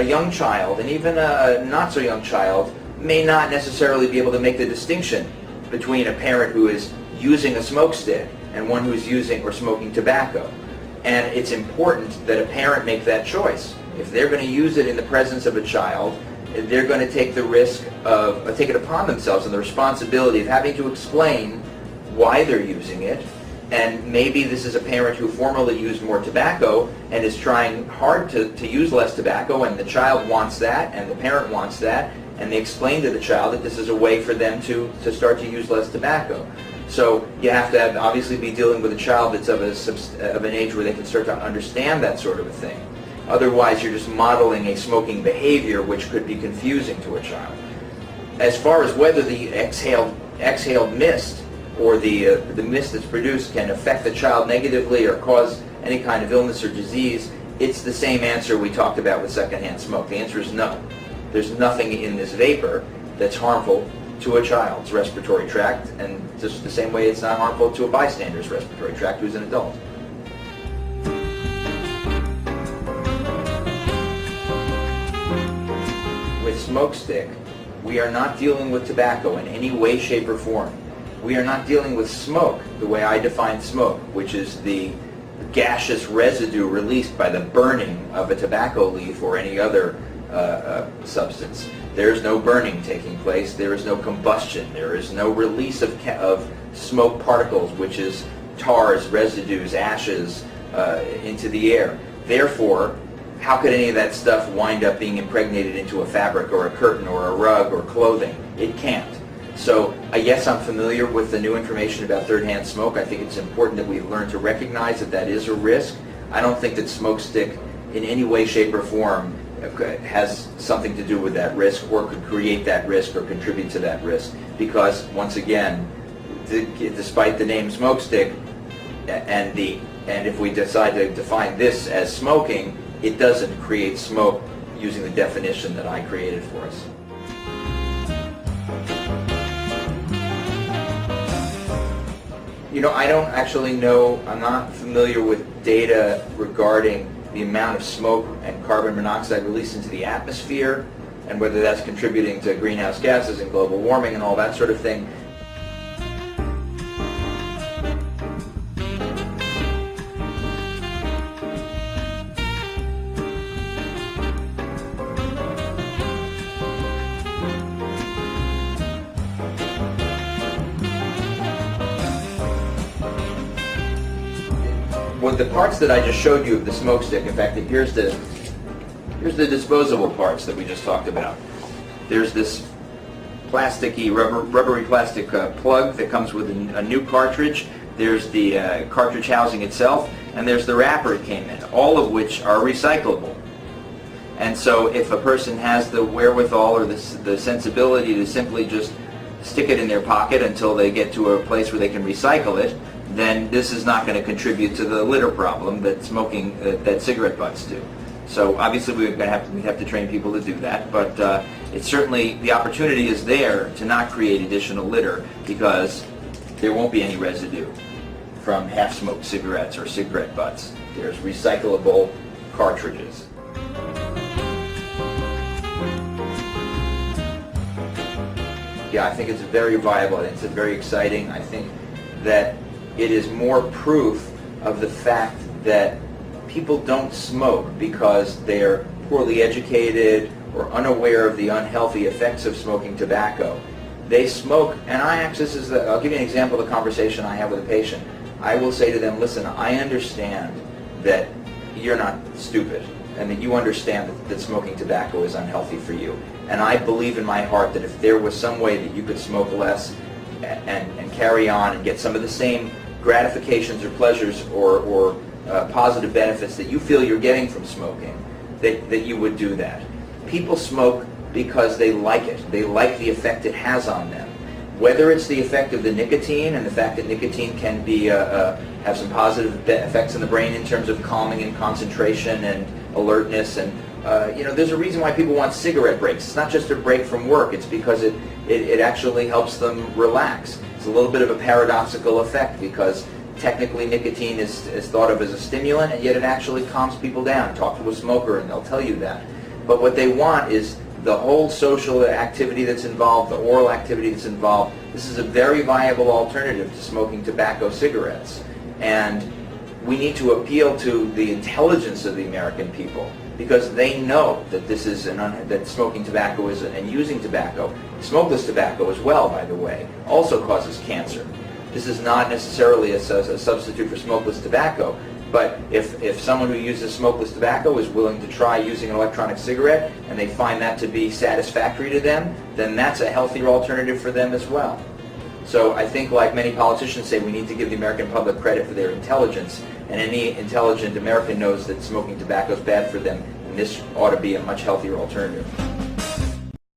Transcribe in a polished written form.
a young child, and even a not so young child, may not necessarily be able to make the distinction between a parent who is using a smoke stick and one who's using or smoking tobacco. And it's important that a parent make that choice. If they're going to use it in the presence of a child, they're going to take the risk of, take it upon themselves and the responsibility of having to explain why they're using it. And maybe this is a parent who formerly used more tobacco and is trying hard to use less tobacco, and the child wants that and the parent wants that, and they explain to the child that this is a way for them to start to use less tobacco. So you have to obviously be dealing with a child that's of an age where they can start to understand that sort of a thing. Otherwise, you're just modeling a smoking behavior which could be confusing to a child. As far as whether the exhaled mist or the mist that's produced can affect the child negatively or cause any kind of illness or disease, it's the same answer we talked about with secondhand smoke. The answer is no. There's nothing in this vapor that's harmful to a child's respiratory tract, and just the same way it's not harmful to a bystander's respiratory tract who's an adult. With smoke stick, we are not dealing with tobacco in any way, shape, or form. We are not dealing with smoke the way I define smoke, which is the gaseous residue released by the burning of a tobacco leaf or any other substance. There is no burning taking place. There is no combustion. There is no release of smoke particles, which is tars, residues, ashes, into the air. Therefore, how could any of that stuff wind up being impregnated into a fabric or a curtain or a rug or clothing? It can't. So, yes, I'm familiar with the new information about third-hand smoke. I think it's important that we learn to recognize that that is a risk. I don't think that smoke stick in any way, shape, or form has something to do with that risk or could create that risk or contribute to that risk. Because, once again, despite the name smoke stick, and if we decide to define this as smoking, it doesn't create smoke using the definition that I created for us. You know, I don't actually know, I'm not familiar with data regarding the amount of smoke and carbon monoxide released into the atmosphere and whether that's contributing to greenhouse gases and global warming and all that sort of thing. Well, the parts that I just showed you of the smoke stick, in fact, here's the disposable parts that we just talked about. There's this plasticky, rubbery plastic plug that comes with a new cartridge. There's the cartridge housing itself, and there's the wrapper it came in, all of which are recyclable. And so if a person has the wherewithal or the sensibility to simply just stick it in their pocket until they get to a place where they can recycle it, then this is not going to contribute to the litter problem that smoking, that cigarette butts do. So obviously we have to train people to do that, but it's certainly, the opportunity is there to not create additional litter because there won't be any residue from half-smoked cigarettes or cigarette butts. There's recyclable cartridges. Yeah, I think it's very viable. It's very exciting. I think that it is more proof of the fact that people don't smoke because they're poorly educated or unaware of the unhealthy effects of smoking tobacco. They smoke, and I'll give you an example of a conversation I have with a patient. I will say to them, listen, I understand that you're not stupid and that you understand that smoking tobacco is unhealthy for you. And I believe in my heart that if there was some way that you could smoke less and carry on and get some of the same gratifications or pleasures or positive benefits that you feel you're getting from smoking, that you would do that. People smoke because they like it. They like the effect it has on them. Whether it's the effect of the nicotine and the fact that nicotine can be have some positive effects in the brain in terms of calming and concentration and alertness, and there's a reason why people want cigarette breaks. It's not just a break from work. It's because it actually helps them relax. It's a little bit of a paradoxical effect because technically nicotine is thought of as a stimulant, and yet it actually calms people down. Talk to a smoker and they'll tell you that. But what they want is the whole social activity that's involved, the oral activity that's involved. This is a very viable alternative to smoking tobacco cigarettes. And we need to appeal to the intelligence of the American people, because they know that this is that smoking tobacco is, and using tobacco, smokeless tobacco as well, by the way, also causes cancer. This is not necessarily a substitute for smokeless tobacco, but if someone who uses smokeless tobacco is willing to try using an electronic cigarette and they find that to be satisfactory to them, then that's a healthier alternative for them as well. So I think, like many politicians say, we need to give the American public credit for their intelligence, and any intelligent American knows that smoking tobacco is bad for them, and this ought to be a much healthier alternative.